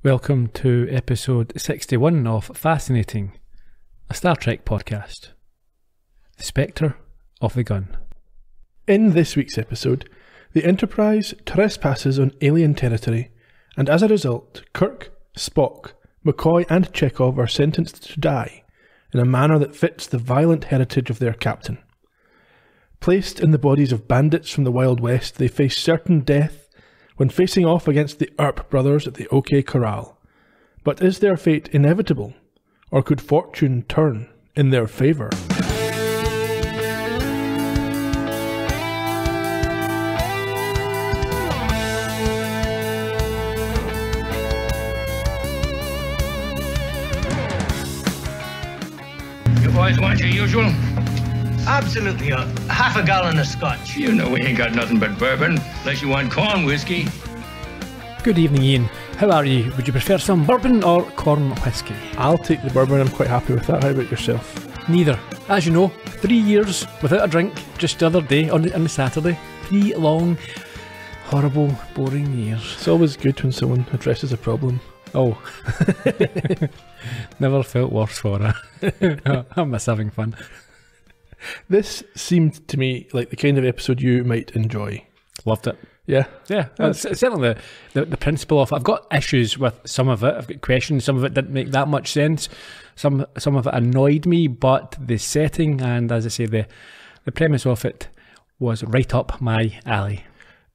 Welcome to episode 61 of Fascinating, a Star Trek podcast. The Spectre of the Gun. In this week's episode, the Enterprise trespasses on alien territory, and as a result, Kirk, Spock, McCoy and Chekhov are sentenced to die in a manner that fits the violent heritage of their captain. Placed in the bodies of bandits from the Wild West, they face certain death when facing off against the Earp brothers at the OK Corral. But is their fate inevitable, or could fortune turn in their favour? You boys want your usual? Absolutely, half a gallon of scotch. You know we ain't got nothing but bourbon, unless you want corn whiskey. Good evening, Ian. How are you? Would you prefer some bourbon or corn whiskey? I'll take the bourbon, I'm quite happy with that. How about yourself? Neither. As you know, 3 years without a drink, just the other day, on the Saturday. 3 long, horrible, boring years. It's always good when someone addresses a problem. Oh. Never felt worse for her. I'm just having fun. This seemed to me like the kind of episode you might enjoy. Loved it. Yeah? Yeah, it's certainly the principle of it. I've got issues with some of it. I've got questions. Some of it didn't make that much sense. Some of it annoyed me, but the setting and, as I say, the premise of it was right up my alley.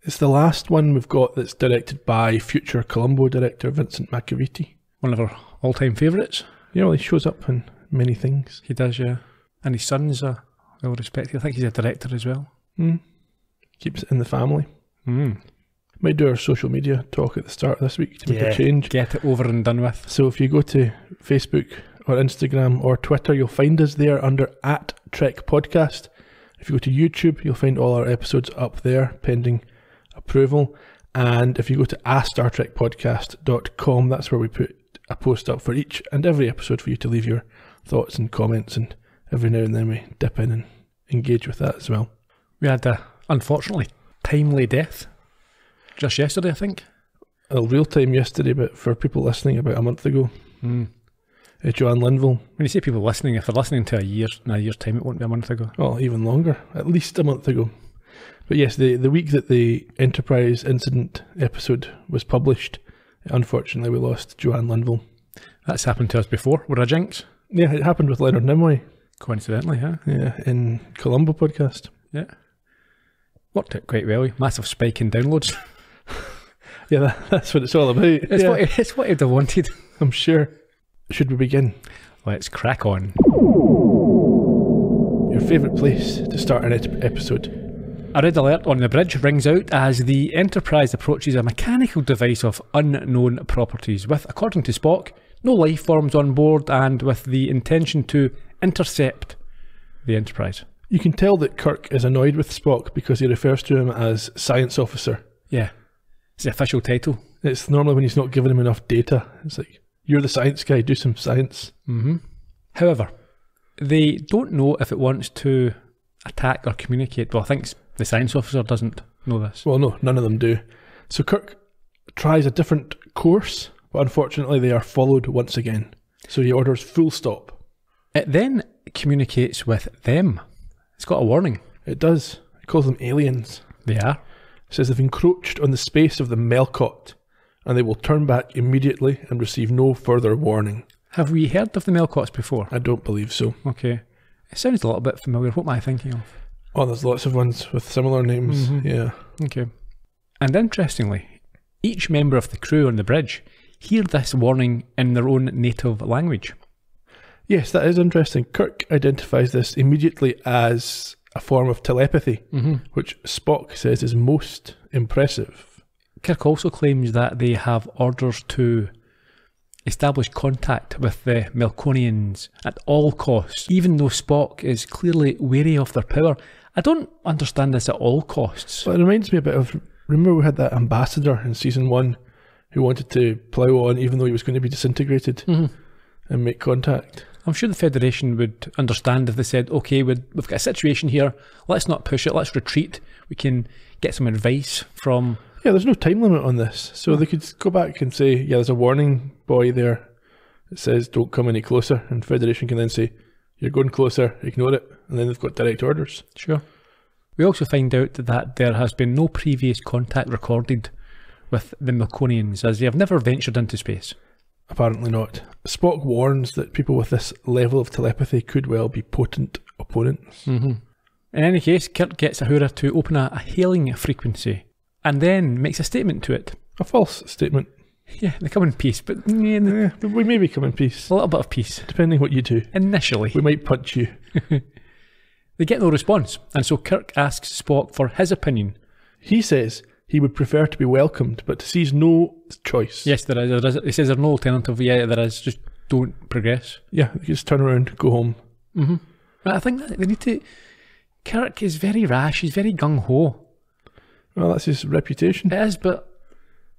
It's the last one we've got that's directed by future Columbo director Vincent McAveety. One of our all-time favourites. You know, he shows up in many things. He does, yeah. And his son's well respected. I think he's a director as well. Keeps it in the family. Might do our social media talk at the start of this week to make a change. Get it over and done with. So if you go to Facebook or Instagram or Twitter, you'll find us there under @TrekPodcast. If you go to YouTube, you'll find all our episodes up there, pending approval. And if you go to astartrekpodcast.com, that's where we put a post up for each and every episode for you to leave your thoughts and comments, and every now and then we dip in and engage with that as well. We had a, unfortunately, timely death just yesterday, I think. Real time yesterday, but for people listening, about a month ago. Joanne Linville. When you say people listening, if they're listening to in a year's time, it won't be a month ago. Oh, even longer. At least a month ago. But yes, the week that the Enterprise incident episode was published, unfortunately we lost Joanne Linville. That's happened to us before. We're a jinx. Yeah, it happened with Leonard Nimoy. Coincidentally, huh? Yeah, in Columbo podcast. Yeah. Worked out quite well. Massive spike in downloads. Yeah, that's what it's all about. It's what he'd have wanted. I'm sure. Should we begin? Let's crack on. Your favourite place to start an episode? A red alert on the bridge rings out as the Enterprise approaches a mechanical device of unknown properties with, according to Spock, no life forms on board and with the intention to intercept the Enterprise. You can tell that Kirk is annoyed with Spock because he refers to him as science officer. Yeah. It's the official title. It's normally when he's not giving him enough data. It's like, you're the science guy, do some science. However, they don't know if it wants to attack or communicate. Well, I think the science officer doesn't know this. Well, no, none of them do. So Kirk tries a different course, but unfortunately they are followed once again. So he orders full stop. It then communicates with them. It's got a warning. It does. It calls them aliens. They are. It says they've encroached on the space of the Melcott, and they will turn back immediately and receive no further warning. Have we heard of the Melcotts before? I don't believe so. Okay. It sounds a little bit familiar. What am I thinking of? Oh, there's lots of ones with similar names. Yeah. Okay. And interestingly, each member of the crew on the bridge hear this warning in their own native language. Yes, that is interesting. Kirk identifies this immediately as a form of telepathy, which Spock says is most impressive. Kirk also claims that they have orders to establish contact with the Melkonians at all costs, even though Spock is clearly wary of their power. I don't understand this at all costs. Well, it reminds me a bit of, remember we had that ambassador in season 1 who wanted to plough on even though he was going to be disintegrated and make contact. I'm sure the Federation would understand if they said, okay, we've got a situation here, let's not push it, let's retreat. We can get some advice from Yeah, there's no time limit on this, so they could go back and say, yeah, there's a warning buoy there that says don't come any closer, and Federation can then say, you're going closer, ignore it, and then they've got direct orders. Sure. We also find out that there has been no previous contact recorded with the Melkonians, as they have never ventured into space. Apparently not. Spock warns that people with this level of telepathy could well be potent opponents. In any case, Kirk gets Uhura to open a hailing frequency and then makes a statement to it. A false statement. Yeah, they come in peace, but We maybe come in peace. a little bit of peace. Depending what you do. Initially. We might punch you. They get no response, and so Kirk asks Spock for his opinion. He says he would prefer to be welcomed, but sees no choice. Yes, there is. He says there's no alternative. Yeah, there is. Just don't progress. Yeah, just turn around, go home. But I think that they need to... Kirk is very rash. He's very gung-ho. Well, that's his reputation. It is, but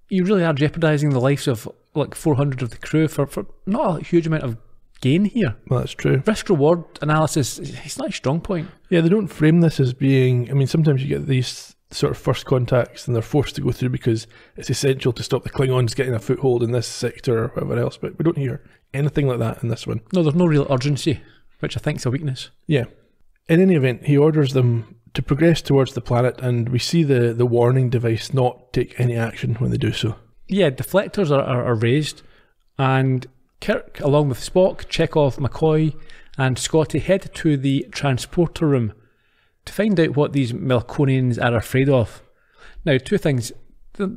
you really are jeopardising the lives of like 400 of the crew for not a huge amount of gain here. Well, that's true. Risk-reward analysis, it's not a strong point. Yeah, they don't frame this as being... I mean, sometimes you get these sort of first contacts and they're forced to go through because it's essential to stop the Klingons getting a foothold in this sector or whatever else, but we don't hear anything like that in this one. No, there's no real urgency, which I think is a weakness. Yeah. In any event, he orders them to progress towards the planet, and we see the warning device not take any action when they do so. Yeah, deflectors are raised, and Kirk, along with Spock, Chekhov, McCoy, and Scotty head to the transporter room to find out what these Melkonians are afraid of. Now, two things. They're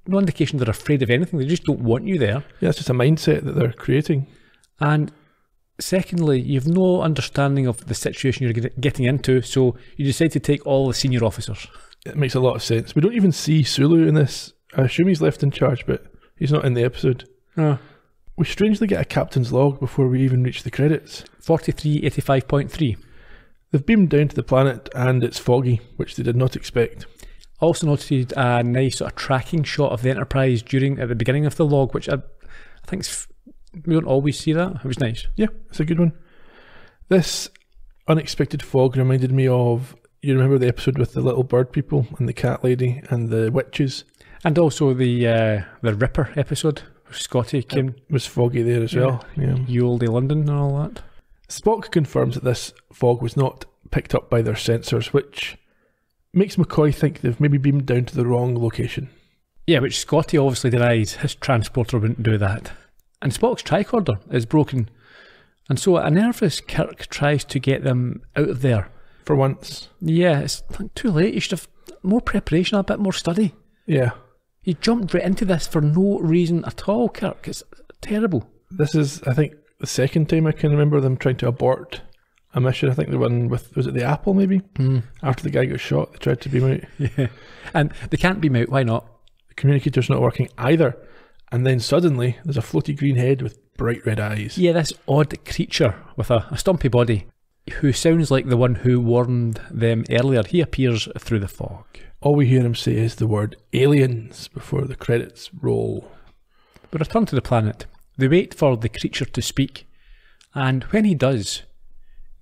no indication they're afraid of anything. They just don't want you there. Yeah, it's just a mindset that they're creating. And secondly, you have no understanding of the situation you're getting into, so you decide to take all the senior officers. It makes a lot of sense. We don't even see Sulu in this. I assume he's left in charge, but he's not in the episode. We strangely get a captain's log before we even reach the credits. 4385.3. They've beamed down to the planet and it's foggy, which they did not expect. Also noted a nice sort of tracking shot of the Enterprise at the beginning of the log, which I think we don't always see that. It was nice. Yeah, it's a good one. This unexpected fog reminded me of, you remember the episode with the little bird people and the cat lady and the witches? And also the Ripper episode. Scotty came. It was foggy there as well. Yeah. Uvalde, London and all that. Spock confirms that this fog was not picked up by their sensors, which makes McCoy think they've maybe beamed down to the wrong location. Yeah, which Scotty obviously denies. His transporter wouldn't do that. And Spock's tricorder is broken. And so a nervous Kirk tries to get them out of there. For once. Yeah, it's too late. You should have more preparation, a bit more study. Yeah. You jumped right into this for no reason at all, Kirk. It's terrible. This is, I think, the second time I can remember them trying to abort a mission. I think the one with, was it the Apple maybe? After the guy got shot, they tried to beam out. Yeah. And they can't beam out, why not? The communicator's not working either. And then suddenly, there's a floaty green head with bright red eyes. Yeah, this odd creature with a stumpy body, who sounds like the one who warned them earlier. He appears through the fog. All we hear him say is the word aliens before the credits roll. We return to the planet. They wait for the creature to speak, and when he does,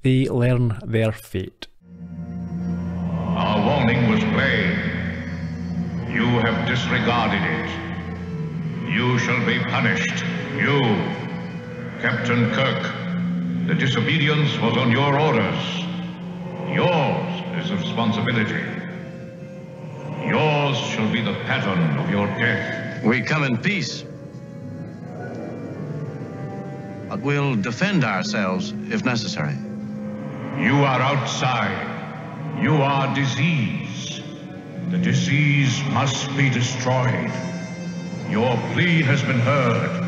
they learn their fate. Our warning was plain. You have disregarded it. You shall be punished. You, Captain Kirk. The disobedience was on your orders. Yours is the responsibility. Yours shall be the pattern of your death. We come in peace. But we'll defend ourselves if necessary. You are outside. You are disease. The disease must be destroyed. Your plea has been heard,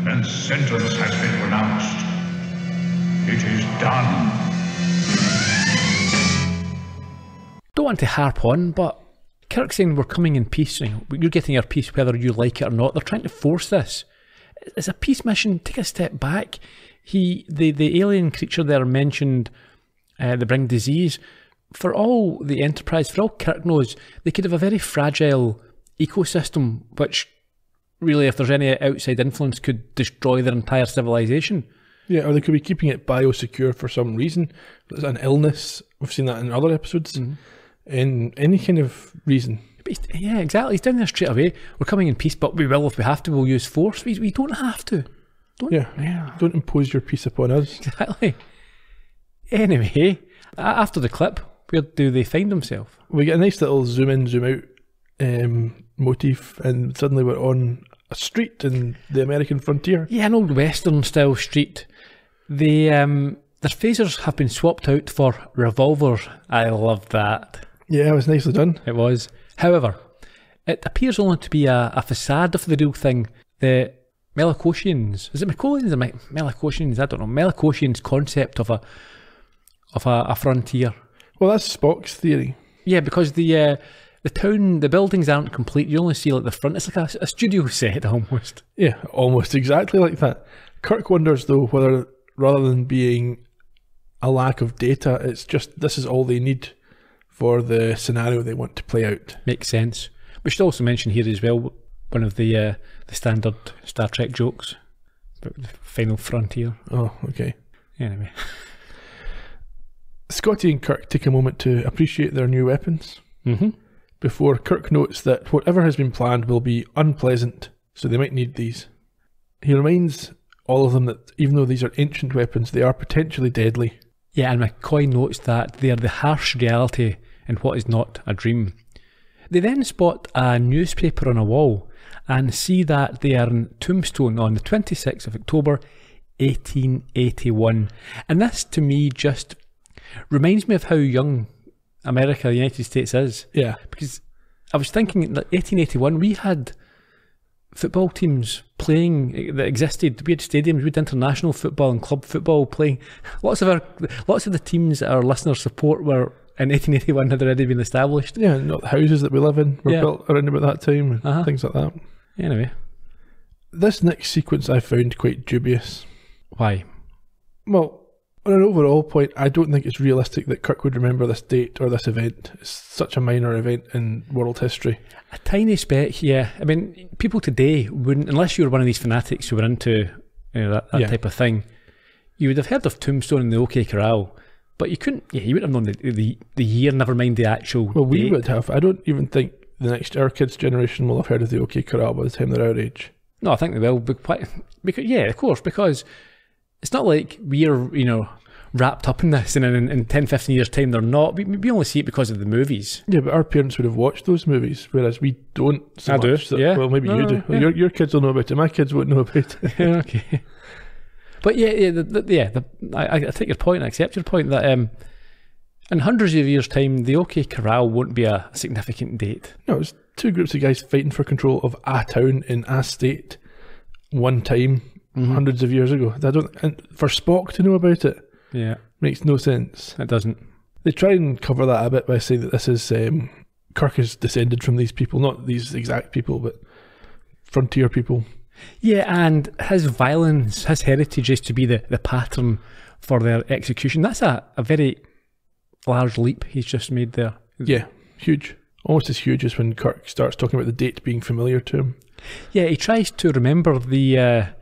and sentence has been pronounced. It is done. Don't want to harp on, but Kirk's saying we're coming in peace. You're getting your peace whether you like it or not. They're trying to force this. It's a peace mission. Take a step back. The alien creature there mentioned they bring disease. For all the Enterprise, for all Kirk knows, they could have a very fragile ecosystem, which really, if there's any outside influence, could destroy their entire civilization. Yeah, or they could be keeping it biosecure for some reason. There's an illness. We've seen that in other episodes. In any kind of reason. Yeah, exactly. He's down there straight away. We're coming in peace, but we will, if we have to, we'll use force. We don't have to. Don't impose your peace upon us. Exactly. Anyway, after the clip, where do they find themselves? We get a nice little zoom in, zoom out motif, and suddenly we're on a street in the American frontier. Yeah, an old Western style street. Their phasers have been swapped out for revolvers. I love that. Yeah, it was nicely done. It was. However, it appears only to be a facade of the real thing. The Melkoshians, is it Melkoshians or Melkoshians? I don't know. Melkoshians' concept of a frontier. Well, that's Spock's theory. Yeah, because the town, the buildings aren't complete. You only see like the front. It's like a studio set almost. Yeah, almost exactly like that. Kirk wonders though whether, rather than being a lack of data, it's just this is all they need for the scenario they want to play out. Makes sense. We should also mention here as well one of the standard Star Trek jokes about the final frontier. Oh, okay. Anyway. Scotty and Kirk take a moment to appreciate their new weapons before Kirk notes that whatever has been planned will be unpleasant, so they might need these. He reminds all of them that even though these are ancient weapons, they are potentially deadly. Yeah, and McCoy notes that they are the harsh reality in what is not a dream. They then spot a newspaper on a wall and see that they are in Tombstone on the 26th of October 1881. And this to me just reminds me of how young America, the United States is. Yeah. Because I was thinking that 1881 we had football teams playing that existed. We had stadiums, we had international football and club football playing. Lots of the teams that our listeners support were in 1881 had already been established. Yeah, not the houses that we live in were built around about that time and things like that. Anyway. This next sequence I found quite dubious. Why? Well, on an overall point, I don't think it's realistic that Kirk would remember this date or this event. It's such a minor event in world history. A tiny speck, yeah. I mean, people today wouldn't, unless you were one of these fanatics who were into that type of thing, you would have heard of Tombstone and the OK Corral, but you couldn't. Yeah, you wouldn't have known the year. Never mind the actual. Well, we date. would have. I don't even think our kids' generation will have heard of the OK Corral by the time they're our age. No, I think they will. Because yeah, of course, because it's not like we're wrapped up in this, and in 10, 15 years' time they're not. We only see it because of the movies. Yeah, but our parents would have watched those movies, whereas we don't so I much. do, yeah. Well, maybe you do. Yeah. Your kids will know about it. My kids won't know about it. Yeah, okay. But I take your point, I accept your point that in hundreds of years' time, the OK Corral won't be a significant date. No, it's two groups of guys fighting for control of a town in a state one time, hundreds of years ago. And for Spock to know about it, makes no sense. It doesn't. They try and cover that a bit by saying that this is Kirk is descended from these people, not these exact people, but frontier people. Yeah, and his violence, his heritage is to be the pattern for their execution. That's a very large leap he's just made there. Yeah, huge. Almost as huge as when Kirk starts talking about the date being familiar to him. Yeah, he tries to remember the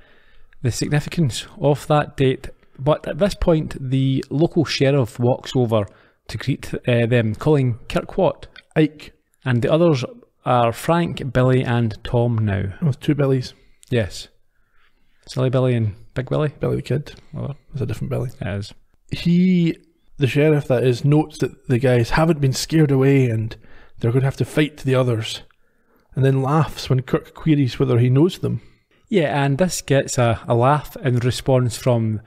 significance of that date, but at this point, the local sheriff walks over to greet them, calling Kirk what? Ike. And the others are Frank, Billy, and Tom now. Oh, two Billies. Yes. Silly Billy and Big Billy? Billy the Kid. Well, it's a different Billy. It is. The sheriff that is, notes that the guys haven't been scared away and they're going to have to fight the others, and then laughs when Kirk queries whether he knows them. Yeah, and this gets a laugh in response from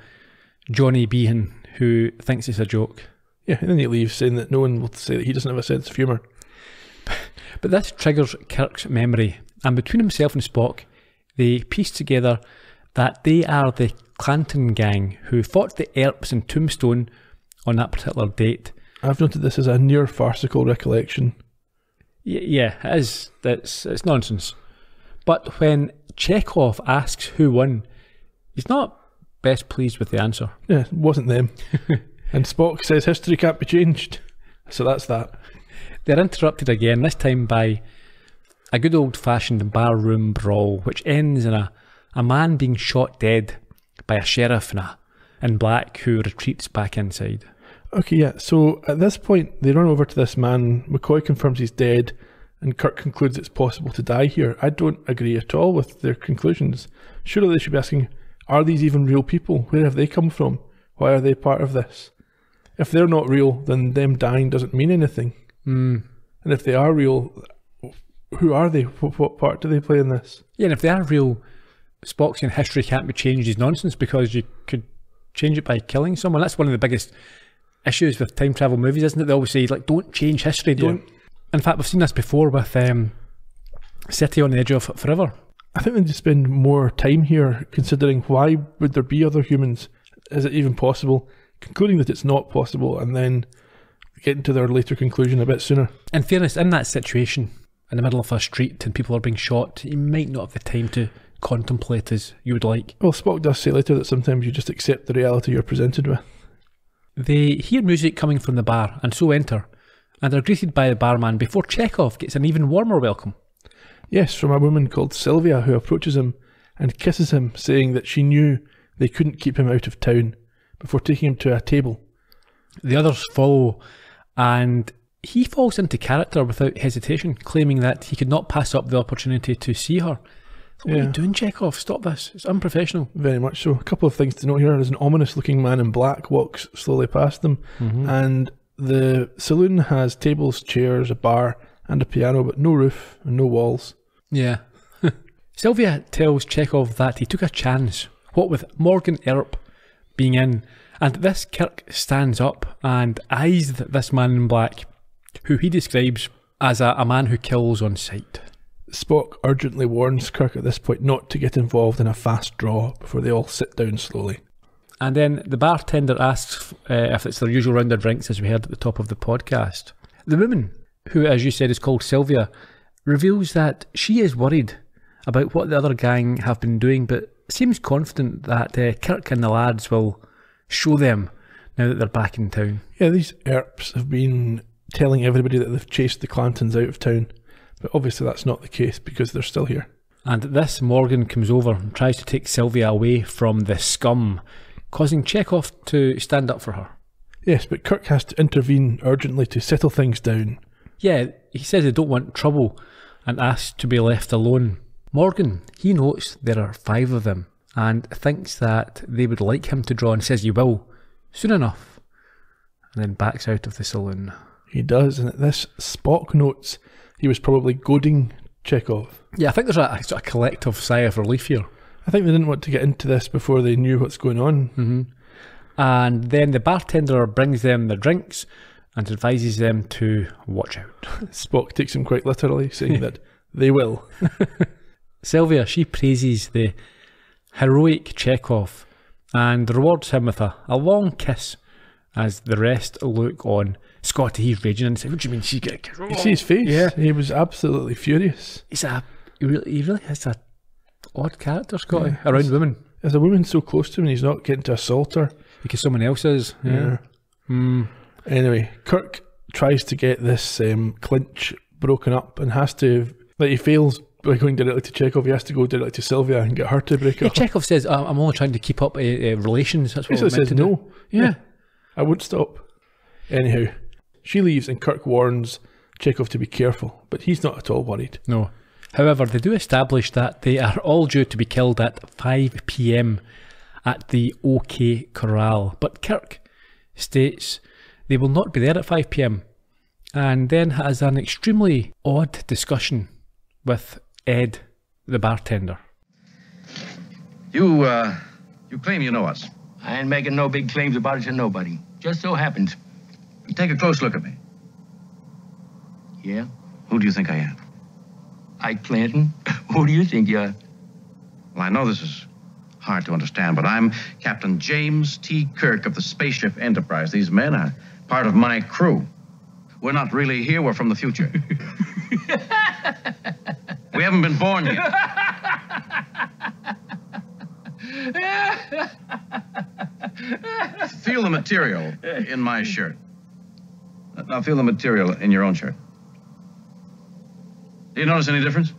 Johnny Behan, who thinks it's a joke. Yeah, and then he leaves saying that no one will say that he doesn't have a sense of humour. But this triggers Kirk's memory, and between himself and Spock, they piece together that they are the Clanton gang who fought the Earps in Tombstone on that particular date. I've noted this as a near farcical recollection. Yeah, it is. It's nonsense. But when Chekhov asks who won, he's not best pleased with the answer. Yeah, it wasn't them. And Spock says history can't be changed. So that's that. They're interrupted again, this time by a good old-fashioned barroom brawl, which ends in a man being shot dead by a sheriff in black who retreats back inside. Okay, yeah, so at this point, they run over to this man. McCoy confirms he's dead, and Kirk concludes it's possible to die here. I don't agree at all with their conclusions. Surely they should be asking, are these even real people? Where have they come from? Why are they part of this? If they're not real, then them dying doesn't mean anything. And if they are real, who are they? What part do they play in this? Yeah, and if they are real, Spocks in history can't be changed is nonsense, because you could change it by killing someone. That's one of the biggest issues with time travel movies, isn't it? They always say, like, don't change history, don't. In fact, we've seen this before with City on the Edge of Forever. I think they need to spend more time here considering why would there be other humans? Is it even possible? Concluding that it's not possible, and then getting to their later conclusion a bit sooner. In fairness, in that situation, in the middle of a street and people are being shot, you might not have the time to contemplate as you would like. Well, Spock does say later that sometimes you just accept the reality you're presented with. They hear music coming from the bar and so enter, and are greeted by the barman before Chekhov gets an even warmer welcome. Yes, from a woman called Sylvia, who approaches him and kisses him, saying that she knew they couldn't keep him out of town, before taking him to a table. The others follow, and he falls into character without hesitation, claiming that he could not pass up the opportunity to see her. What are you doing, Chekhov? Stop this. It's unprofessional. Very much so. A couple of things to note here. There's an ominous-looking man in black walks slowly past them, and the saloon has tables, chairs, a bar, and a piano, but no roof and no walls. Yeah. Sylvia tells Chekhov that he took a chance, what with Morgan Earp being in, and this Kirk stands up and eyes this man in black, who he describes as a man who kills on sight. Spock urgently warns Kirk at this point not to get involved in a fast draw before they all sit down slowly. And then the bartender asks if it's their usual round of drinks, as we heard at the top of the podcast. The woman, who, as you said, is called Sylvia, reveals that she is worried about what the other gang have been doing, but seems confident that Kirk and the lads will show them now that they're back in town. Yeah, these Earps have been telling everybody that they've chased the Clantons out of town, but obviously that's not the case because they're still here. And this Morgan comes over and tries to take Sylvia away from the scum, causing Chekhov to stand up for her. Yes, but Kirk has to intervene urgently to settle things down. Yeah, he says they don't want trouble and asks to be left alone. Morgan, he notes there are 5 of them and thinks that they would like him to draw, and says he will, soon enough, and then backs out of the saloon. He does, and at this, Spock notes he was probably goading Chekhov. Yeah, I think there's a sort of collective sigh of relief here. I think they didn't want to get into this before they knew what's going on. And then the bartender brings them their drinks and advises them to watch out. Spock takes him quite literally, saying that they will. Sylvia, she praises the heroic Chekhov and rewards him with a long kiss as the rest look on. Scotty, he's raging and says, "What do you mean she's getting kissed?" You see his face? Yeah. He was absolutely furious. He really has a odd character, Scotty, around women. As a woman so close to him, he's not getting to assault her. Because someone else is. Yeah. Anyway, Kirk tries to get this clinch broken up and has to, like, he fails by going directly to Chekhov. He has to go directly to Sylvia and get her to break it up. Chekhov says, "I'm only trying to keep up relations." That's what He says no. Yeah. I won't stop. Anyhow, she leaves and Kirk warns Chekhov to be careful, but he's not at all worried. No. However, they do establish that they are all due to be killed at 5 p.m. at the OK Corral, but Kirk states they will not be there at 5 p.m. and then has an extremely odd discussion with Ed, the bartender. You claim you know us. I ain't making no big claims about it to nobody. Just so happens. Take a close look at me. Yeah? Who do you think I am? Ike Clanton? Who do you think you are? Well, I know this is hard to understand, but I'm Captain James T. Kirk of the Spaceship Enterprise. These men are part of my crew. We're not really here, we're from the future. We haven't been born yet. Feel the material in my shirt. Now feel the material in your own shirt. Do you notice any difference?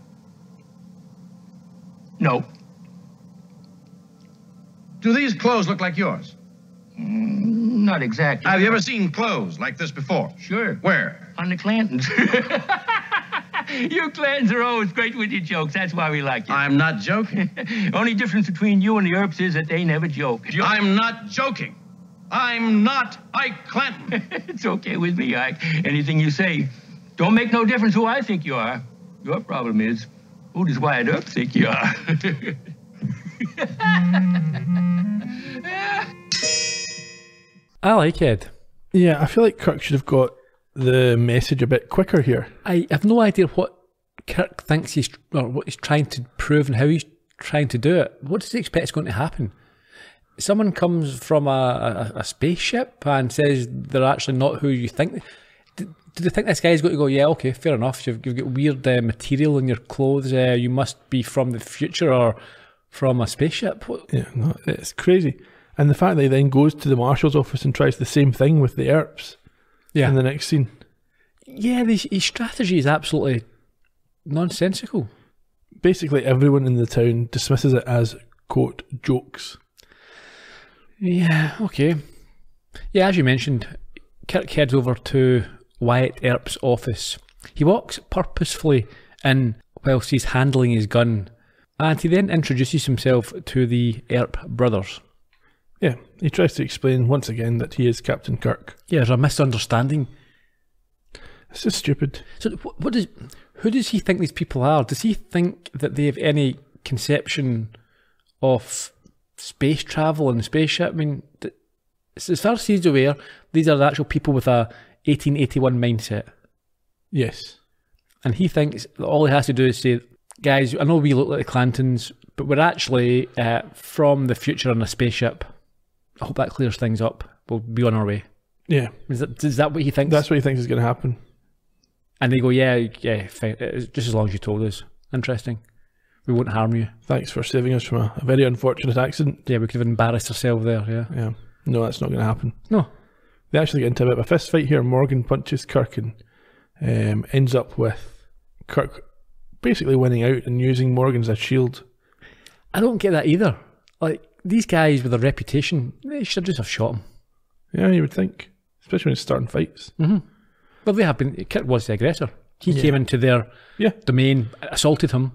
No. Do these clothes look like yours? Not exactly. Have you ever seen clothes like this before? Sure. Where? On the Clantons. You Clans are always great with your jokes. That's why we like you. I'm not joking. Only difference between you and the Earps is that they never joke. I'm not joking. I'm not Ike Clanton. It's okay with me, Ike. Anything you say. Don't make no difference who I think you are. Your problem is, who does Wyatt Earp think you are? I like Ed. Yeah, I feel like Kirk should have got the message a bit quicker here. I have no idea what Kirk thinks what he's trying to prove and how he's trying to do it. What does he expect is going to happen? Someone comes from a spaceship and says they're actually not who you think. Do they think this guy's going to go, yeah, okay, fair enough, you've got weird material in your clothes, you must be from the future or from a spaceship? Yeah, no, it's crazy. And the fact that he then goes to the marshal's office and tries the same thing with the Earps in the next scene. Yeah, his strategy is absolutely nonsensical. Basically, everyone in the town dismisses it as, quote, jokes. Yeah, okay. Yeah, as you mentioned, Kirk heads over to Wyatt Earp's office. He walks purposefully in whilst he's handling his gun, and he then introduces himself to the Earp brothers. Yeah, he tries to explain once again that he is Captain Kirk. Yeah, there's a misunderstanding. This is stupid. So who does he think these people are? Does he think that they have any conception of space travel and spaceship? I mean, as far as he's aware, these are the actual people with a 1881 mindset. Yes. And he thinks that all he has to do is say, guys, I know we look like the Clantons, but we're actually from the future on a spaceship. I hope that clears things up. We'll be on our way. Yeah. Is that what he thinks? That's what he thinks is going to happen. And they go, yeah, fine. Just as long as you told us. Interesting. We won't harm you. Thanks for saving us from a very unfortunate accident. Yeah, we could have embarrassed ourselves there, yeah. Yeah. No, that's not going to happen. No. They actually get into a bit of a fist fight here. Morgan punches Kirk and ends up with Kirk basically winning out and using Morgan as a shield. I don't get that either. Like, these guys with a reputation, they should just have shot him. Yeah, you would think. Especially when it's starting fights. Mm-hmm. Well, they have been. Kirk was the aggressor. He came into their domain, assaulted him.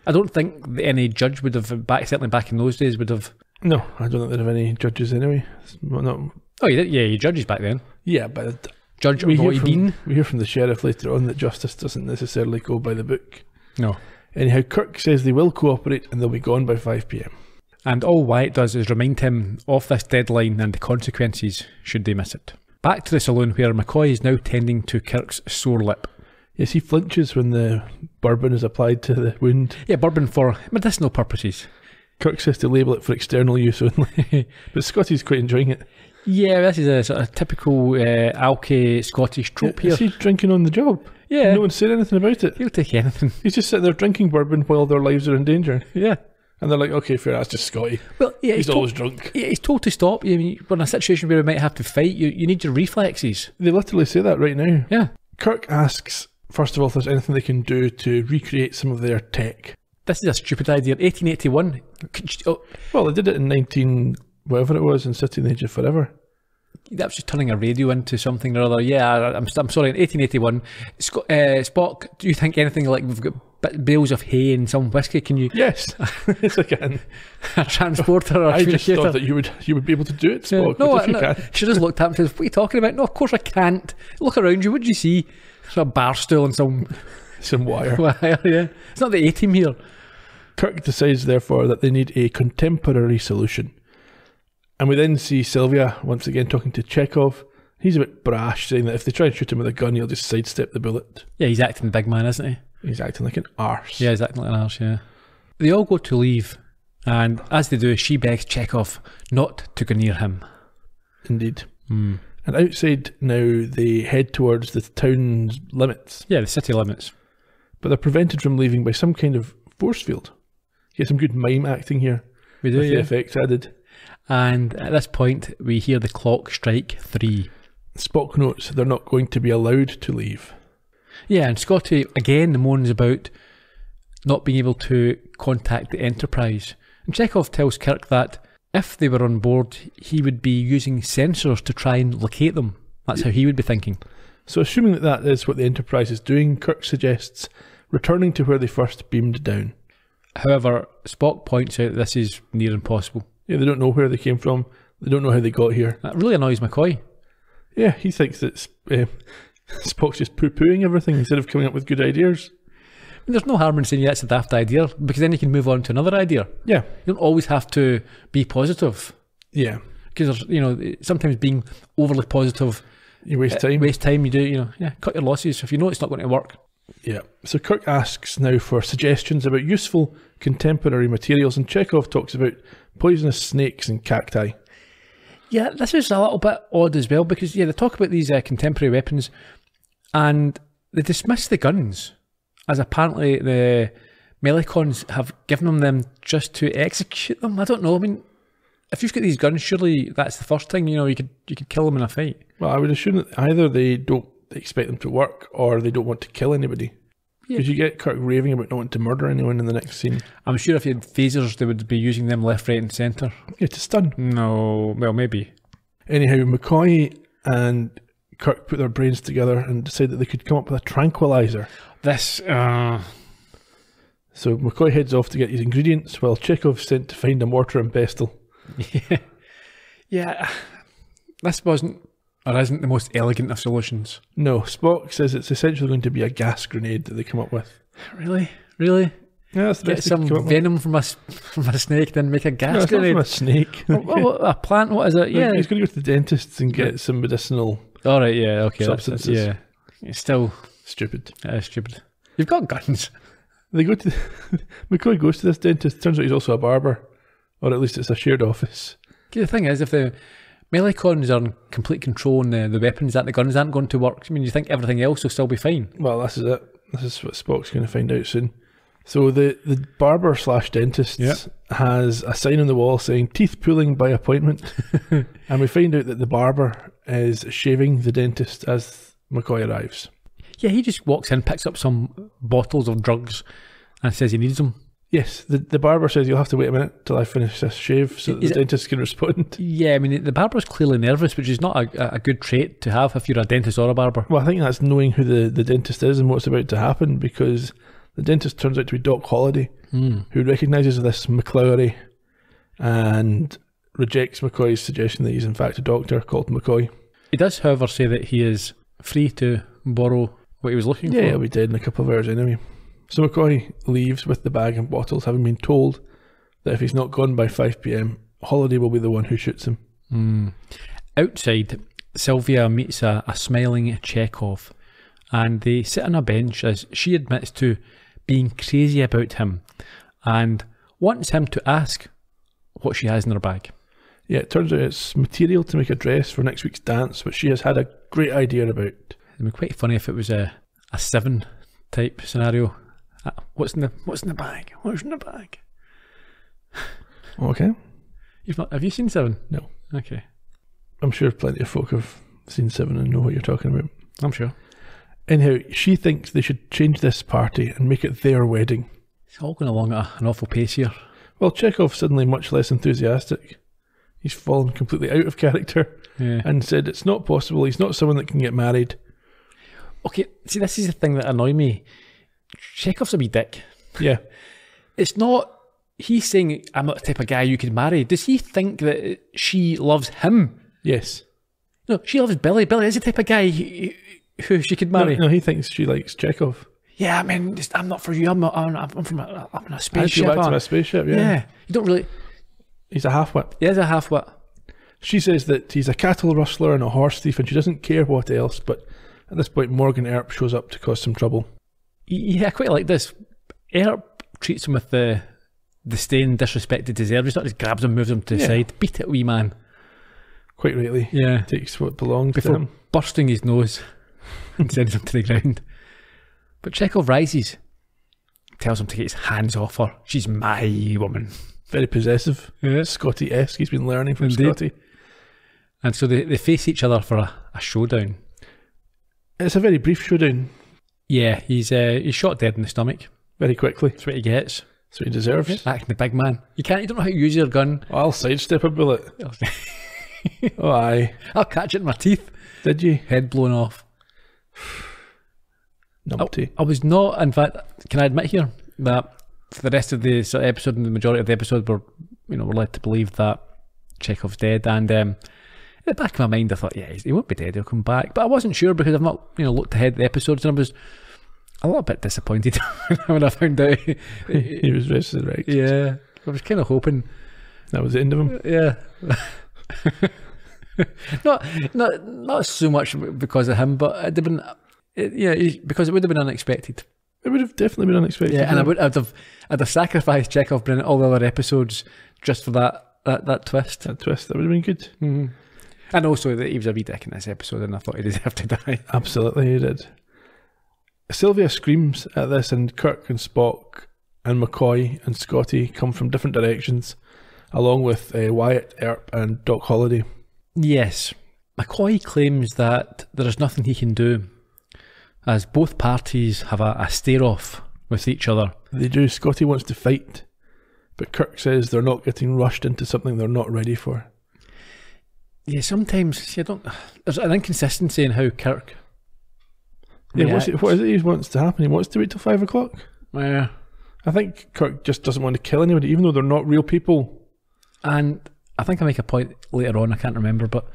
I don't think any judge would have, certainly back in those days, would have... No, I don't think they'd have any judges anyway. Oh, you did? Yeah, you judges back then. Yeah, but... Judge we Bean. We hear from the sheriff later on that justice doesn't necessarily go by the book. No. Anyhow, Kirk says they will cooperate and they'll be gone by 5 PM. And all Wyatt does is remind him of this deadline and the consequences should they miss it. Back to the saloon where McCoy is now tending to Kirk's sore lip. Yes, he flinches when the bourbon is applied to the wound. Yeah, bourbon for medicinal purposes. Kirk says to label it for external use only. But Scotty's quite enjoying it. Yeah, this is a sort of typical alky Scottish trope here. Is he drinking on the job? Yeah. No one said anything about it. He'll take anything. He's just sitting there drinking bourbon while their lives are in danger. Yeah. And they're like, okay, fair, that's just Scotty. Well, yeah, he's always drunk. Yeah, he's told to stop. I mean, we're in a situation where we might have to fight. You need your reflexes. They literally say that right now. Yeah. Kirk asks, first of all, if there's anything they can do to recreate some of their tech. This is a stupid idea. 1881. Well, they did it in 19... whatever it was, in City and the Age of Forever. That was just turning a radio into something or other. Yeah, I'm sorry, in 1881. Spock, do you think anything like we've got bales of hay and some whiskey? Can you... Yes, yes I can. A transporter or a I just thought that you would be able to do it, Spock. No, if you can. She just looked at him and says, what are you talking about? No, of course I can't. Look around you, what do you see? There's a bar stool and some wire. Yeah. It's not the A-team here. Kirk decides, therefore, that they need a contemporary solution. And we then see Sylvia once again talking to Chekhov. He's a bit brash, saying that if they try and shoot him with a gun, he'll just sidestep the bullet. Yeah, he's acting big man, isn't he? He's acting like an arse. Yeah, he's acting like an arse, yeah. They all go to leave, and as they do, she begs Chekhov not to go near him. Indeed. And outside now, they head towards the town's limits. Yeah, the city limits. But they're prevented from leaving by some kind of force field. You get some good mime acting here. We do, with the effects added. And at this point, we hear the clock strike 3. Spock notes they're not going to be allowed to leave. Yeah, and Scotty again moans about not being able to contact the Enterprise. And Chekhov tells Kirk that if they were on board, he would be using sensors to try and locate them. That's how he would be thinking. So assuming that is what the Enterprise is doing, Kirk suggests returning to where they first beamed down. However, Spock points out this is near impossible. Yeah, they don't know where they came from. They don't know how they got here. That really annoys McCoy. Yeah, he thinks that Spock's just poo-pooing everything instead of coming up with good ideas. I mean, there's no harm in saying, yeah, it's a daft idea, because then you can move on to another idea. Yeah. You don't always have to be positive. Yeah. Because, sometimes being overly positive... You waste time. Waste time, you do, cut your losses if you know it's not going to work. Yeah. So Kirk asks now for suggestions about useful contemporary materials, and Chekhov talks about poisonous snakes and cacti. Yeah, this is a little bit odd as well, because, they talk about these contemporary weapons, and they dismiss the guns, as apparently the Melicons have given them just to execute them. I don't know, I mean, if you've got these guns, surely that's the first thing, you could kill them in a fight. Well, I would assume that either they don't expect them to work, or they don't want to kill anybody. Because you get Kirk raving about not wanting to murder anyone in the next scene. I'm sure if you had phasers, they would be using them left, right and centre. Yeah, to stun. No, well, maybe. Anyhow, McCoy and Kirk put their brains together and decided that they could come up with a tranquilizer. So McCoy heads off to get his ingredients, while Chekhov's sent to find a mortar and pestle. Yeah. This wasn't, or isn't, the most elegant of solutions. No, Spock says it's essentially going to be a gas grenade that they come up with. Really? Yeah, that's the Get best some venom from a snake, then make a gas grenade. Not from a snake. A plant? What is it? Yeah, he's going to go to the dentist and get some medicinal. All right, yeah, okay. Substances. Yeah, it's still stupid. Stupid. You've got guns. They go to McCoy goes to this dentist. Turns out he's also a barber, or at least it's a shared office. Okay, the thing is, if the Melicons are in complete control and the weapons that the guns aren't going to work, I mean, you think everything else will still be fine? Well, this is it. This is what Spock's going to find out soon. So the barber / dentist has a sign on the wall saying "teeth pulling by appointment," and we find out that the barber is shaving the dentist as McCoy arrives. Yeah, he just walks in, picks up some bottles of drugs, and says he needs them. Yes, the barber says you'll have to wait a minute till I finish this shave so that the dentist can respond. Yeah, I mean, the barber's clearly nervous, which is not a good trait to have if you're a dentist or a barber. Well, I think that's knowing who the dentist is and what's about to happen, because the dentist turns out to be Doc Holliday, who recognises this McClowery and rejects McCoy's suggestion that he's in fact a doctor called McCoy. He does, however, say that he is free to borrow what he was looking for. Yeah, he'll be dead in a couple of hours anyway. So McCoy leaves with the bag and bottles, having been told that if he's not gone by 5 p.m, Holliday will be the one who shoots him. Outside, Sylvia meets a smiling Chekhov, and they sit on a bench as she admits to being crazy about him and wants him to ask what she has in her bag. Yeah, it turns out it's material to make a dress for next week's dance, which she has had a great idea about. It'd be quite funny if it was a 7 type scenario. What's in the bag? What's in the bag? Okay. Have you seen 7? No. Okay. I'm sure plenty of folk have seen 7 and know what you're talking about. I'm sure. Anyhow, she thinks they should change this party and make it their wedding. It's all going along at an awful pace here. Well, Chekhov's suddenly much less enthusiastic. He's fallen completely out of character and said it's not possible. He's not someone that can get married. Okay, see, this is the thing that annoys me. Chekhov's a wee dick. Yeah. It's not... He's saying, I'm not the type of guy you could marry. Does he think that she loves him? Yes. No, she loves Billy. Billy is the type of guy who she could marry. No, he thinks she likes Chekhov. Yeah, I mean, I'm not for you. I'm in a spaceship. Back to my spaceship, Yeah. You don't really... He's a half-wit. He is a half-wit. She says that he's a cattle rustler and a horse thief, and she doesn't care what else, but at this point Morgan Earp shows up to cause some trouble. Yeah, I quite like this. Earp treats him with the disdain and disrespect he deserves. He's not just grabs him, moves him to the side. Beat it, wee man. Quite rightly. Yeah. Takes what belongs before to him. Bursting his nose and sends him to the ground. But Chekhov rises, tells him to get his hands off her. She's my woman. Very possessive. Yeah. Scotty-esque. He's been learning from Indeed. Scotty. And so they face each other for a showdown. It's a very brief showdown. Yeah, he's shot dead in the stomach. Very quickly. That's what he gets. That's what he deserves. Acting the big man. You don't know how to use your gun. I'll sidestep a bullet. Oh, aye. I'll catch it in my teeth. Did you? Head blown off. numpty. I was not, in fact, can I admit here that for the rest of the sort of episode and the majority of the episode, we're led to believe that Chekhov's dead, and in the back of my mind I thought, yeah, he won't be dead, he'll come back, but I wasn't sure because I've not looked ahead at the episodes, and I was a little bit disappointed when I found out he was resurrected. Yeah, I was kind of hoping that was the end of him. Yeah. not so much because of him, but it'd have been because it would have been unexpected. It would have definitely been unexpected. Yeah, and I'd have sacrificed Chekhov bringing all the other episodes just for that twist. That twist, that would have been good. Mm-hmm. And also that he was a wee dick in this episode, and I thought he deserved to die. Absolutely, he did. Sylvia screams at this, and Kirk and Spock and McCoy and Scotty come from different directions, along with Wyatt Earp and Doc Holliday. Yes, McCoy claims that there is nothing he can do, as both parties have a stare-off with each other. They do. Scotty wants to fight, but Kirk says they're not getting rushed into something they're not ready for. Yeah, sometimes there's an inconsistency in how Kirk. Yeah, what is it he wants to happen? He wants to wait till 5 o'clock. Yeah, I think Kirk just doesn't want to kill anybody, even though they're not real people. And I think I make a point later on, I can't remember, but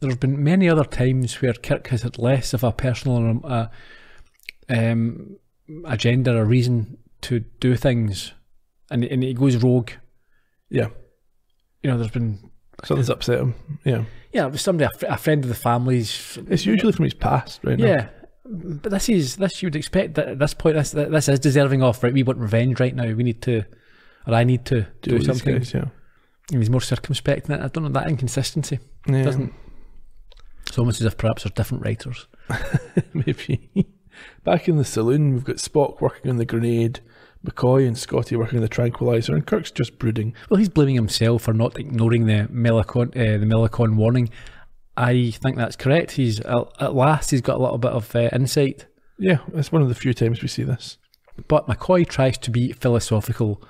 there have been many other times where Kirk has had less of a personal agenda or reason to do things, and he goes rogue. Yeah, there's been something's upset him. Yeah, it was somebody, a friend of the family's. It's usually from his past, right? Yeah, but this you would expect that at this point, this is deserving of, right? We want revenge right now. We need to, or I need to do something. Guys, yeah. And he's more circumspect in it. I don't know, that inconsistency doesn't. It's almost as if perhaps there's different writers. Maybe. Back in the saloon, we've got Spock working on the grenade, McCoy and Scotty working on the tranquilizer, and Kirk's just brooding. Well, he's blaming himself for not ignoring the Melicon warning. I think that's correct. At last he's got a little bit of insight. Yeah, it's one of the few times we see this. But McCoy tries to be philosophical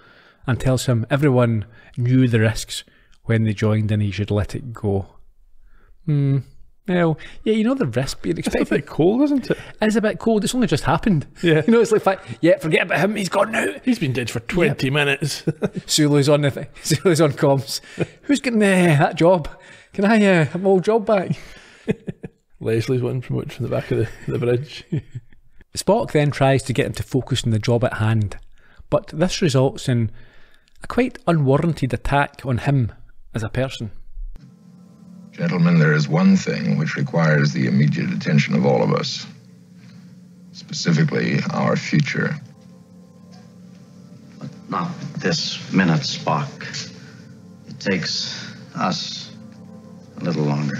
and tells him everyone knew the risks when they joined and he should let it go. Well, yeah, the risk being expected. It's a bit cold, isn't it? It's a bit cold. It's only just happened. Yeah. It's like, forget about him. He's gone now. He's been dead for 20 minutes. Sulu's on Sulu's on comms. Who's getting that job? Can I have my old job back? Leslie's one promoted from the back of the bridge. Spock then tries to get him to focus on the job at hand, but this results in a quite unwarranted attack on him as a person. Gentlemen, there is one thing which requires the immediate attention of all of us, specifically our future. But not this minute, Spock. It takes us a little longer.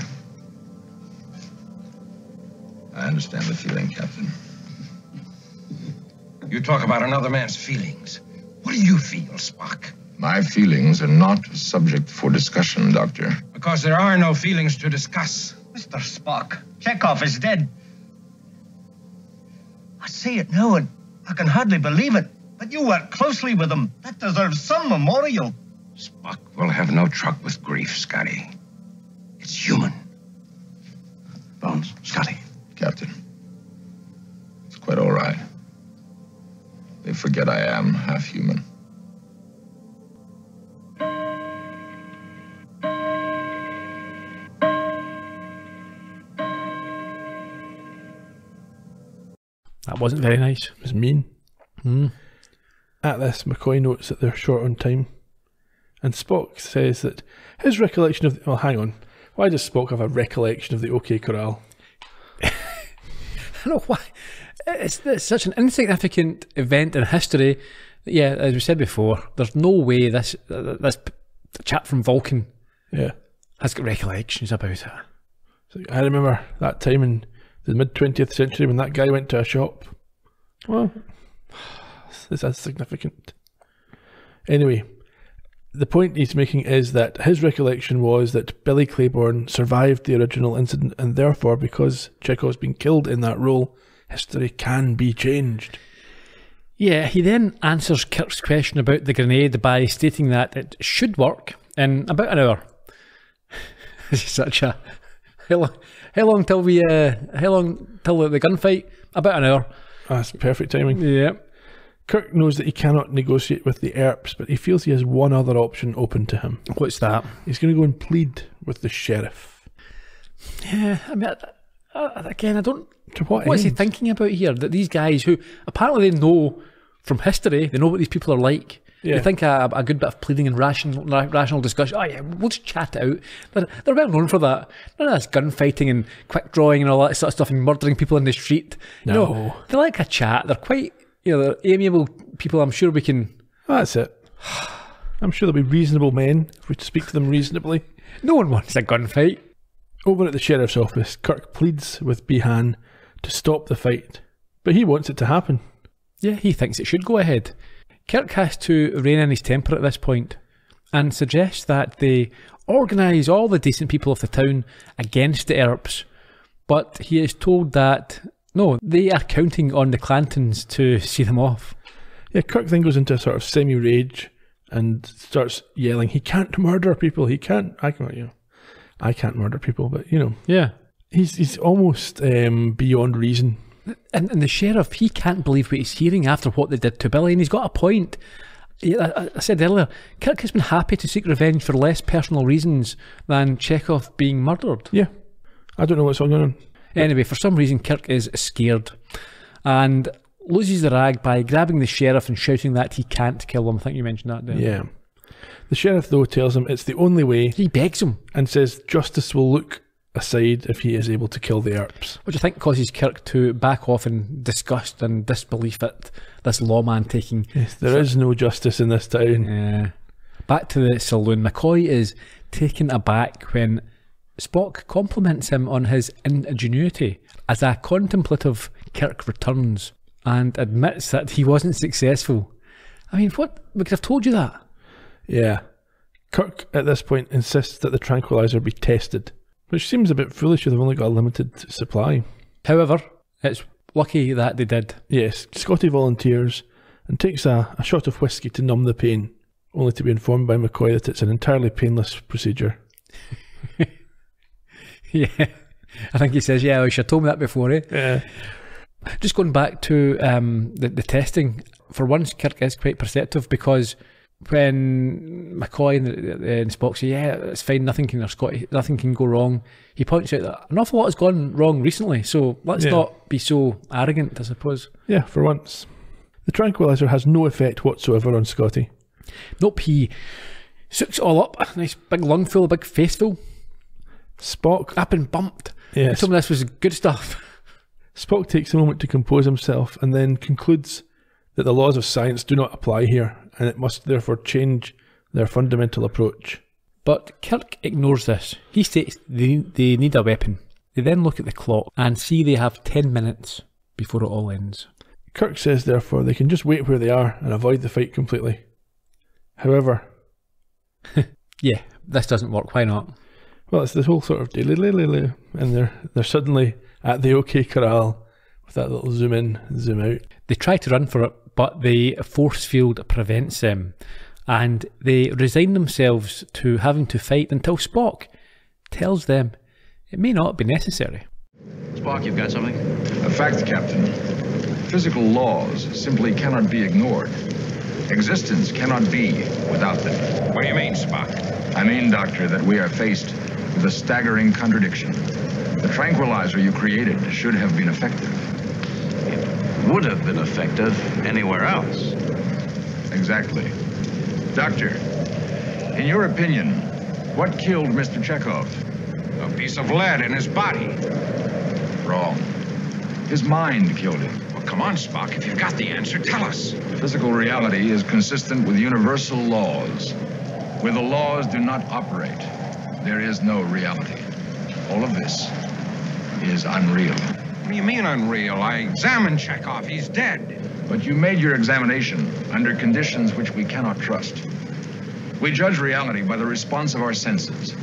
I understand the feeling, Captain. You talk about another man's feelings. What do you feel, Spock? My feelings are not a subject for discussion, Doctor. Because there are no feelings to discuss. Mr. Spock, Chekhov is dead. I see it now, and I can hardly believe it. But you worked closely with him. That deserves some memorial. Spock will have no truck with grief, Scotty. It's human. Bones, Scotty. Captain, it's quite all right. They forget I am half human. That wasn't very nice. It was mean. At this, McCoy notes that they're short on time, and Spock says that his recollection of well, hang on. Why does Spock have a recollection of the OK Corral? I don't know why. It's such an insignificant event in history. Yeah, as we said before, there's no way this chap from Vulcan has got recollections about it. So I remember that time in the mid-20th century when that guy went to a shop. Well, it's insignificant. Anyway, the point he's making is that his recollection was that Billy Claiborne survived the original incident, and therefore, because Chekhov's been killed in that role, history can be changed. Yeah, he then answers Kirk's question about the grenade by stating that it should work in about an hour. This is such a... How long till the gunfight? About an hour. That's perfect timing. Yeah. Kirk knows that he cannot negotiate with the Earps, but he feels he has one other option open to him. What's that? He's going to go and plead with the sheriff. Yeah, I mean, again, I don't... To what What is he end? thinking about here? That these guys who, apparently they know from history, they know what these people are like. Yeah. You think a good bit of pleading and rational discussion, oh yeah, we'll just chat it out. They're well known for that. None of this gunfighting and quick drawing and all that sort of stuff and murdering people in the street. No. You know, they like a chat. They're quite, they're amiable people. I'm sure we can... That's it. I'm sure there'll be reasonable men if we speak to them reasonably. No one wants a gunfight. Over at the sheriff's office, Kirk pleads with Behan to stop the fight, but he wants it to happen. Yeah, he thinks it should go ahead. Kirk has to rein in his temper at this point and suggests that they organise all the decent people of the town against the Earps, but he is told that, no, they are counting on the Clantons to see them off. Yeah, Kirk then goes into a sort of semi-rage and starts yelling, he can't murder people, I can't murder people, but, Yeah. he's almost beyond reason. And the sheriff, he can't believe what he's hearing after what they did to Billy, and he's got a point. I said earlier, Kirk has been happy to seek revenge for less personal reasons than Chekhov being murdered. Yeah, I don't know what's all going on. Anyway, for some reason, Kirk is scared and loses the rag by grabbing the sheriff and shouting that he can't kill him. I think you mentioned that, didn't you? Yeah. The sheriff, though, tells him it's the only way. He begs him. And says justice will look aside if he is able to kill the Earps. Which I think causes Kirk to back off in disgust and disbelief at this lawman taking... Yes, there is no justice in this town. Yeah. Back to the saloon. McCoy is taken aback when Spock compliments him on his ingenuity as a contemplative Kirk returns and admits that he wasn't successful. I mean, what? We could have told you that. Yeah. Kirk, at this point, insists that the tranquilizer be tested, which seems a bit foolish if they've only got a limited supply. However, it's lucky that they did. Yes, Scotty volunteers and takes a shot of whiskey to numb the pain, only to be informed by McCoy that it's an entirely painless procedure. Yeah, I think he says, yeah, you should have told me that before, eh? Yeah. Just going back to the testing, for once Kirk is quite perceptive, because when McCoy and Spocks say, yeah, it's fine, nothing can go wrong, he points out that an awful lot has gone wrong recently, so let's not be so arrogant, I suppose. Yeah, for once. The tranquilizer has no effect whatsoever on Scotty. Nope, he sucks it all up, a nice big lungful, a big faceful. Spock... I've been bumped. Yes. Some of this was good stuff. Spock takes a moment to compose himself and then concludes that the laws of science do not apply here, and it must therefore change their fundamental approach. But Kirk ignores this. He states they need a weapon. They then look at the clock and see they have 10 minutes before it all ends. Kirk says, therefore, they can just wait where they are and avoid the fight completely. However... yeah, this doesn't work. Why not? Well, it's this whole sort of... and they're suddenly at the OK Corral with that little zoom in, zoom out. They try to run for it, but the force field prevents them, and they resign themselves to having to fight until Spock tells them it may not be necessary. Spock, you've got something? A fact, Captain. Physical laws simply cannot be ignored. Existence cannot be without them. What do you mean, Spock? I mean, Doctor, that we are faced with a staggering contradiction. The tranquilizer you created should have been effective. It would have been effective anywhere else. Exactly. Doctor, in your opinion, what killed Mr. Chekhov? A piece of lead in his body. Wrong. His mind killed him. Well, come on, Spock. If you've got the answer, tell us. Physical reality is consistent with universal laws. Where the laws do not operate, there is no reality. All of this is unreal. What do you mean unreal? I examined Chekhov. He's dead. But you made your examination under conditions which we cannot trust. We judge reality by the response of our senses.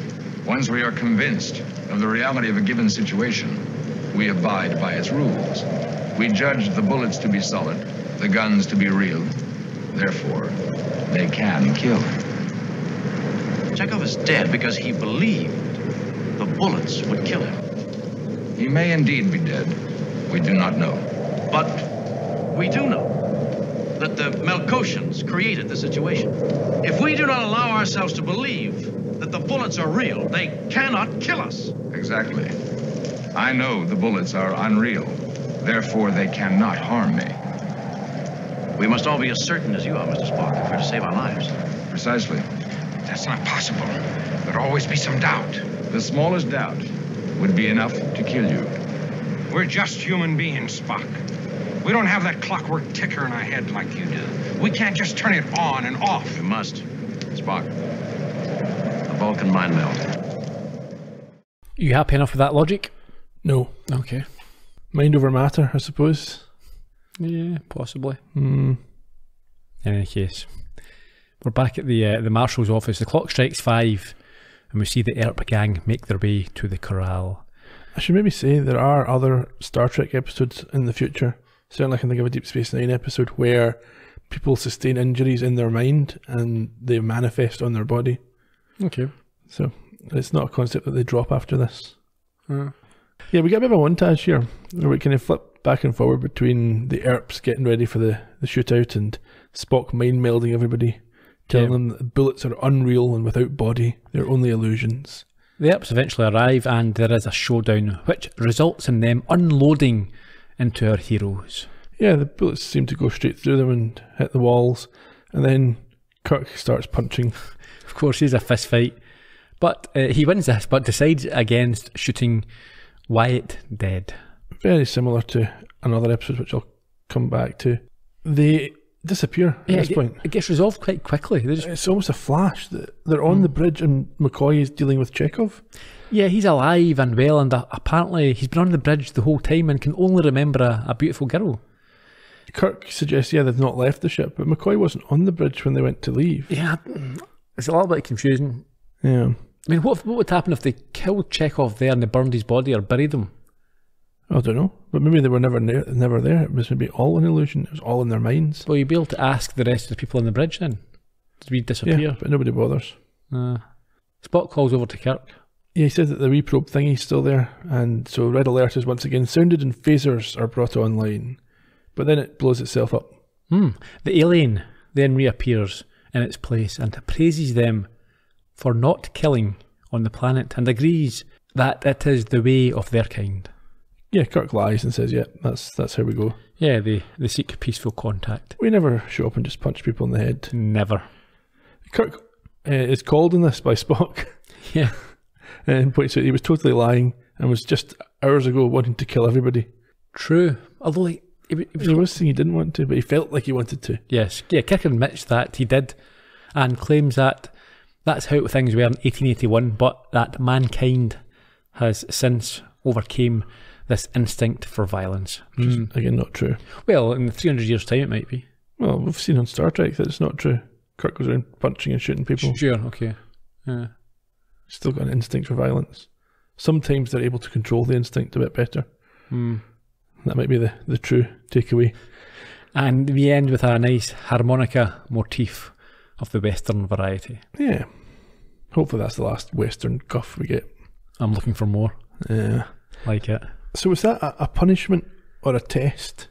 Once we are convinced of the reality of a given situation, we abide by its rules. We judge the bullets to be solid, the guns to be real. Therefore, they can kill. Chekhov is dead because he believed the bullets would kill him. He may indeed be dead. We do not know. But we do know that the Melkotians created the situation. If we do not allow ourselves to believe that the bullets are real, they cannot kill us. Exactly. I know the bullets are unreal. Therefore, they cannot harm me. We must all be as certain as you are, Mr. Spock, if we're to save our lives. Precisely. That's not possible. There'd always be some doubt. The smallest doubt would be enough to kill you. We're just human beings, Spock. We don't have that clockwork ticker in our head like you do. We can't just turn it on and off. We must. Spock. The Vulcan mind meld. You happy enough with that logic? No. Okay. Mind over matter, I suppose. Yeah, possibly. In any case, we're back at the Marshal's office. The clock strikes 5 and we see the Earp gang make their way to the corral. I should maybe say there are other Star Trek episodes in the future. Certainly I can think of a Deep Space Nine episode where people sustain injuries in their mind and they manifest on their body. Okay. So it's not a concept that they drop after this. Yeah, we get a bit of a montage here where we kind of flip back and forward between the Earps getting ready for the shootout and Spock mind melding everybody, telling them that the bullets are unreal and without body, they're only illusions. The Earps eventually arrive and there is a showdown which results in them unloading into our heroes. Yeah, the bullets seem to go straight through them and hit the walls, and then Kirk starts punching. Of course, he's a fist fight, but he wins this, but decides against shooting Wyatt dead. Very similar to another episode, which I'll come back to. They disappear at this point. It gets resolved quite quickly. It's almost a flash. They're on the bridge and McCoy is dealing with Chekhov. Yeah, he's alive and well, and apparently he's been on the bridge the whole time and can only remember a beautiful girl. Kirk suggests, they've not left the ship, but McCoy wasn't on the bridge when they went to leave. Yeah, it's a little bit confusing. Yeah. I mean, what would happen if they killed Chekhov there and they burned his body or buried him? I don't know, but maybe they were never there. It was maybe all an illusion. It was all in their minds. Well, you'd be able to ask the rest of the people on the bridge then. Did we disappear? Yeah, but nobody bothers. Spock calls over to Kirk. Yeah, he says that the reprobe thingy's still there, and so red alert is once again sounded and phasers are brought online. But then it blows itself up. The alien then reappears in its place and praises them for not killing on the planet and agrees that it is the way of their kind. Yeah, Kirk lies and says, that's how we go. Yeah, they seek peaceful contact. We never show up and just punch people in the head. Never. Kirk is called on this by Spock. Yeah. And points out he was totally lying and was just hours ago wanting to kill everybody. True. Although he was saying he didn't want to, but he felt like he wanted to. Yes. Yeah, Kirk admits that he did and claims that that's how things were in 1881, but that mankind has since overcame this instinct for violence. Which is, again, not true. Well, in 300 years' time it might be. Well, we've seen on Star Trek that it's not true. Kirk goes around punching and shooting people. Sure, okay. Yeah. Still got an instinct for violence. Sometimes they're able to control the instinct a bit better. That might be the true takeaway. And we end with a nice harmonica motif of the Western variety. Yeah. Hopefully that's the last Western guff we get. I'm looking for more. Yeah. Like it. So was that a punishment or a test?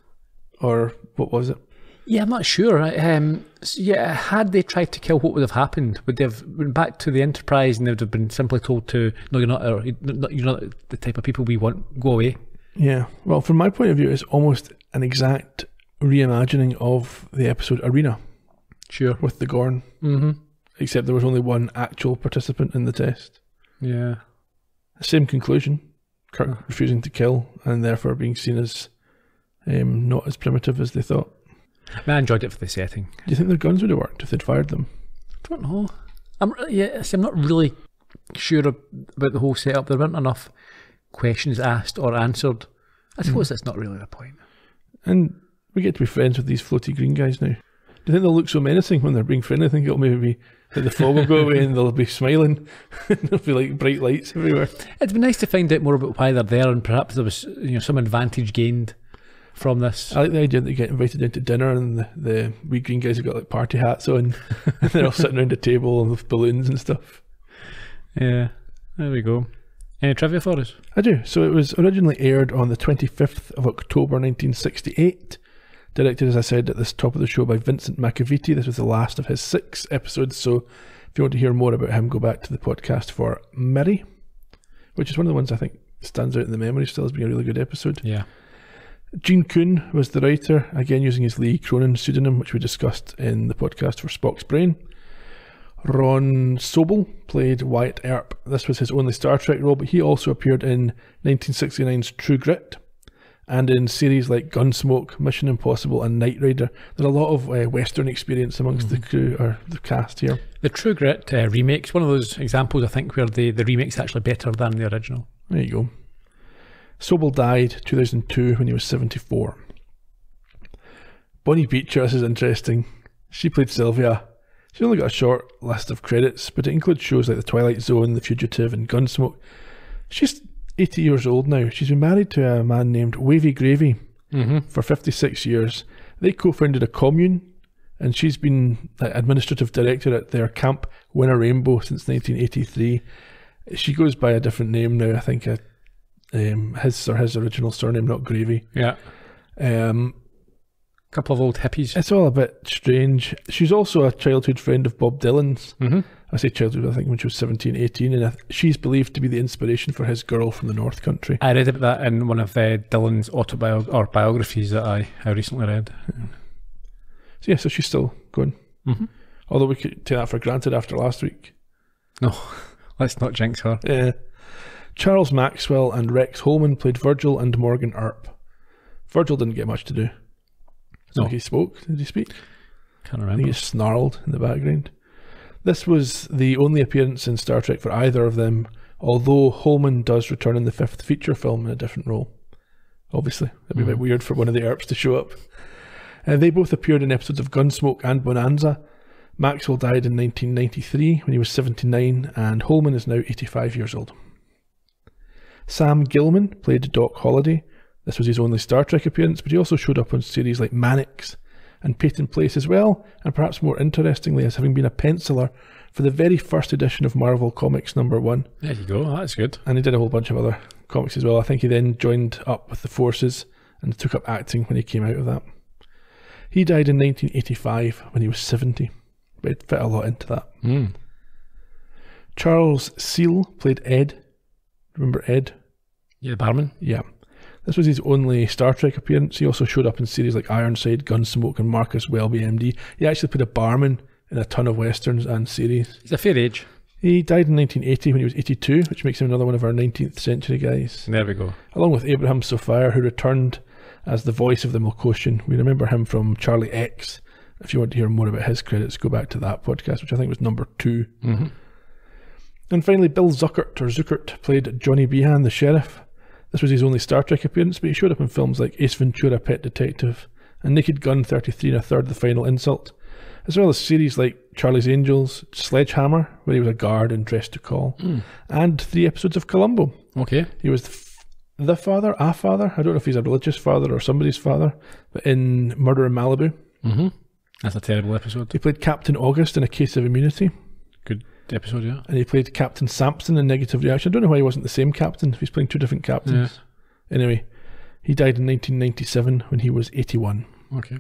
Or what was it? Yeah, I'm not sure. Had they tried to kill, what would have happened? Would they have went back to the Enterprise and they would have been simply told to, no, you're not the type of people we want, go away? Yeah. Well, from my point of view, it's almost an exact reimagining of the episode Arena. Sure. With the Gorn. Mm-hmm. Except there was only one actual participant in the test. Yeah. Same conclusion. Kirk refusing to kill and therefore being seen as not as primitive as they thought. I enjoyed it for the setting. Do you think their guns would have worked if they'd fired them? I don't know. I'm not really sure about the whole setup. There weren't enough questions asked or answered. I suppose that's not really the point. And we get to be friends with these floaty green guys now. Do you think they'll look so menacing when they're being friendly? I think it'll maybe be that the fog will go away and they'll be smiling. There'll be like bright lights everywhere. It'd be nice to find out more about why they're there, and perhaps there was some advantage gained from this. I like the idea that you get invited into dinner and the wee green guys have got like party hats on and they're all sitting around a table with balloons and stuff. Yeah, there we go. Any trivia for us? I do. So it was originally aired on the 25th of October 1968. Directed, as I said at the top of the show, by Vincent McAvity. This was the last of his 6 episodes, so if you want to hear more about him, go back to the podcast for Mary, which is one of the ones I think stands out in the memory still as being a really good episode. Yeah. Gene Kuhn was the writer, again using his Lee Cronin pseudonym, which we discussed in the podcast for Spock's Brain. Ron Sobel played Wyatt Earp. This was his only Star Trek role, but he also appeared in 1969's True Grit and in series like Gunsmoke, Mission Impossible and Knight Rider. There's a lot of Western experience amongst the crew, or the cast here. The True Grit remakes, one of those examples I think where the remake's actually better than the original. There you go. Sobel died 2002 when he was 74. Bonnie Beecher, this is interesting. She played Sylvia. She's only got a short list of credits, but it includes shows like The Twilight Zone, The Fugitive and Gunsmoke. She's 80 years old now. She's been married to a man named Wavy Gravy for 56 years. They co-founded a commune, and she's been administrative director at their Camp Winter Rainbow since 1983. She goes by a different name now, I think his original surname, not Gravy. Yeah. Couple of old hippies. It's all a bit strange. She's also a childhood friend of Bob Dylan's. I say childhood, I think when she was 17, 18, and she's believed to be the inspiration for his Girl from the North Country. I read about that in one of Dylan's biographies that I recently read. So she's still going. Although we could take that for granted after last week. No, let's not jinx her. Yeah. Charles Maxwell and Rex Holman played Virgil and Morgan Earp. Virgil didn't get much to do. It's not like he spoke. Did he speak? Can't I remember. think he snarled in the background. This was the only appearance in Star Trek for either of them, although Holman does return in the 5th feature film in a different role. Obviously, it'd be a bit weird for one of the Earps to show up. They both appeared in episodes of Gunsmoke and Bonanza. Maxwell died in 1993 when he was 79, and Holman is now 85 years old. Sam Gilman played Doc Holliday. This was his only Star Trek appearance, but he also showed up on series like Mannix and Peyton Place as well, and perhaps more interestingly as having been a penciler for the very first edition of Marvel Comics #1. There you go, that's good. And he did a whole bunch of other comics as well. I think he then joined up with the Forces and took up acting when he came out of that. He died in 1985 when he was 70, but it fit a lot into that. Charles Seal played Ed. Remember Ed? Yeah, the barman. Yeah. This was his only Star Trek appearance. He also showed up in series like Ironside, Gunsmoke and Marcus Welby MD. He actually played a barman in a ton of westerns and series. He's a fair age. He died in 1980 when he was 82, which makes him another one of our 19th century guys. There we go. Along with Abraham Sofaer, who returned as the voice of the Melkoshian. We remember him from Charlie X. If you want to hear more about his credits, go back to that podcast, which I think was number 2. And finally, Bill Zuckert played Johnny Behan, the sheriff. This was his only Star Trek appearance, but he showed up in films like Ace Ventura, Pet Detective, and Naked Gun 33 1/3, The Final Insult, as well as series like Charlie's Angels, Sledgehammer, where he was a guard and dressed to call, and 3 episodes of Columbo. Okay. He was the father, a father, I don't know if he's a religious father or somebody's father, but in Murder in Malibu. That's a terrible episode. He played Captain August in A Case of Immunity. Good episode, yeah. And he played Captain Sampson in Negative Reaction. I don't know why he wasn't the same captain, if he's playing 2 different captains. Anyway, he died in 1997 when he was 81. Okay.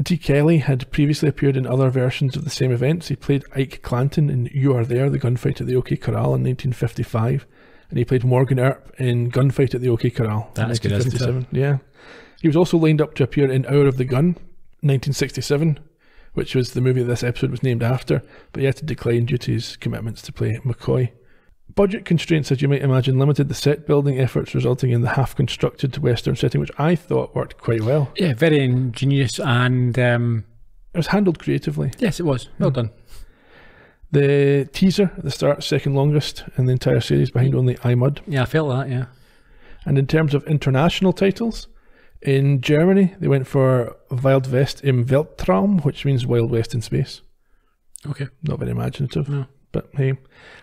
D. Kelly had previously appeared in other versions of the same events. He played Ike Clanton in You Are There, the gunfight at the OK Corral in 1955. And he played Morgan Earp in Gunfight at the OK Corral in 1957. Yeah. He was also lined up to appear in Hour of the Gun, 1967, which was the movie this episode was named after, but he had to decline due to his commitments to play McCoy. Budget constraints, as you might imagine, limited the set building efforts, resulting in the half-constructed Western setting, which I thought worked quite well. Yeah, very ingenious and... it was handled creatively. Yes, it was. Well done. The teaser at the start, second longest in the entire series, behind only I Mud. Yeah, I felt that, yeah. And in terms of international titles, in Germany, they went for Wild West im Weltraum, which means Wild West in space. Okay. Not very imaginative, but hey.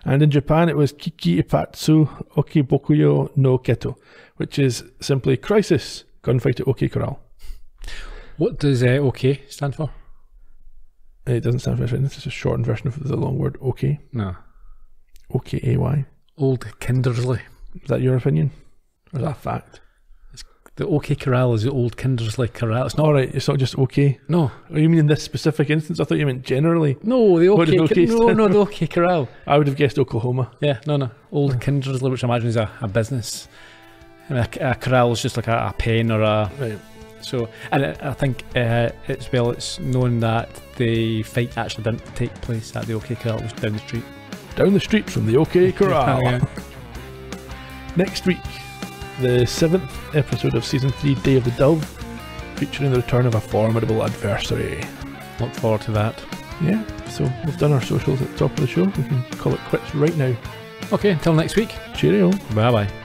And in Japan, it was Kiki Ipatsu Okibokuyo no Keto, which is simply Crisis, Gunfight at OK Corral. What does OK stand for? It doesn't stand for anything. This is a shortened version of the long word OK. No. OKAY. Old Kindersley. Is that your opinion? Or is that a fact? The OK Corral is the old Kindersley Corral. It's not Alright, it's not just OK. No. Oh, you mean in this specific instance? I thought you meant generally. No, the What OK. did OK stand No, for? the OK Corral. I would have guessed Oklahoma. Yeah, no. Old Kindersley, which I imagine is a business. And a corral is just like a pen or a. Right. So, and I think it's known that the fight actually didn't take place at the OK Corral. It was down the street. Down the street from the OK Corral. Yeah. Next week, the 7th episode of Season 3, Day of the Dove, featuring the return of a formidable adversary. Look forward to that. Yeah, so we've done our socials at the top of the show. We can call it quits right now. Okay, until next week. Cheerio. Bye bye.